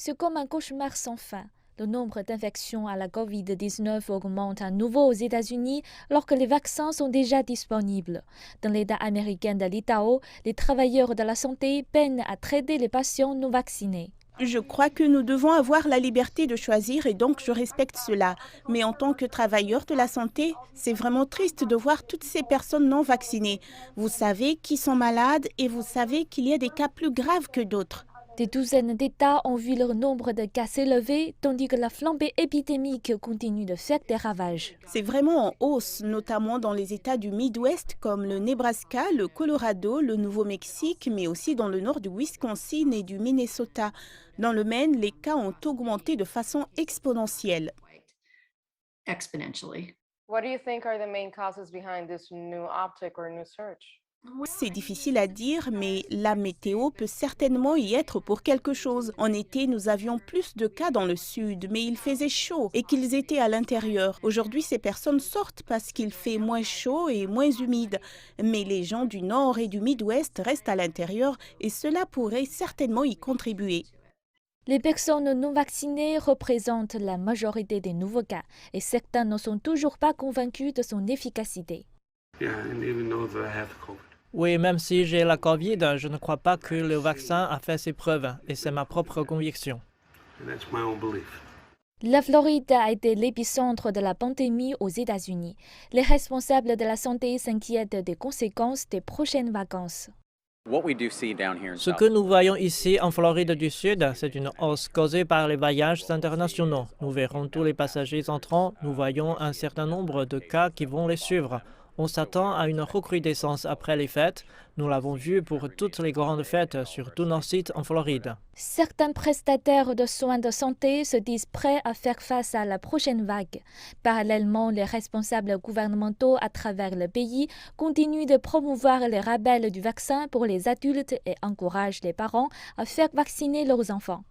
C'est comme un cauchemar sans fin. Le nombre d'infections à la COVID-19 augmente à nouveau aux États-Unis alors que les vaccins sont déjà disponibles. Dans l'État américain de l'Idaho, les travailleurs de la santé peinent à traiter les patients non vaccinés. Je crois que nous devons avoir la liberté de choisir et donc je respecte cela. Mais en tant que travailleur de la santé, c'est vraiment triste de voir toutes ces personnes non vaccinées. Vous savez qui sont malades et vous savez qu'il y a des cas plus graves que d'autres. Des douzaines d'États ont vu leur nombre de cas s'élever, tandis que la flambée épidémique continue de faire des ravages. C'est vraiment en hausse, notamment dans les États du Midwest comme le Nebraska, le Colorado, le Nouveau-Mexique, mais aussi dans le nord du Wisconsin et du Minnesota. Dans le Maine, les cas ont augmenté de façon exponentielle. Exponentially. What do you think are the main causes behind this new uptick or new surge? C'est difficile à dire, mais la météo peut certainement y être pour quelque chose. En été, nous avions plus de cas dans le sud, mais il faisait chaud et qu'ils étaient à l'intérieur. Aujourd'hui, ces personnes sortent parce qu'il fait moins chaud et moins humide. Mais les gens du nord et du Midwest restent à l'intérieur et cela pourrait certainement y contribuer. Les personnes non vaccinées représentent la majorité des nouveaux cas et certains ne sont toujours pas convaincus de son efficacité. Oui, même si j'ai la COVID, je ne crois pas que le vaccin a fait ses preuves et c'est ma propre conviction. La Floride a été l'épicentre de la pandémie aux États-Unis. Les responsables de la santé s'inquiètent des conséquences des prochaines vacances. Ce que nous voyons ici en Floride du Sud, c'est une hausse causée par les voyages internationaux. Nous verrons tous les passagers entrants, nous voyons un certain nombre de cas qui vont les suivre. On s'attend à une recrudescence après les fêtes. Nous l'avons vu pour toutes les grandes fêtes sur tous nos sites en Floride. Certains prestataires de soins de santé se disent prêts à faire face à la prochaine vague. Parallèlement, les responsables gouvernementaux à travers le pays continuent de promouvoir les rappels du vaccin pour les adultes et encouragent les parents à faire vacciner leurs enfants.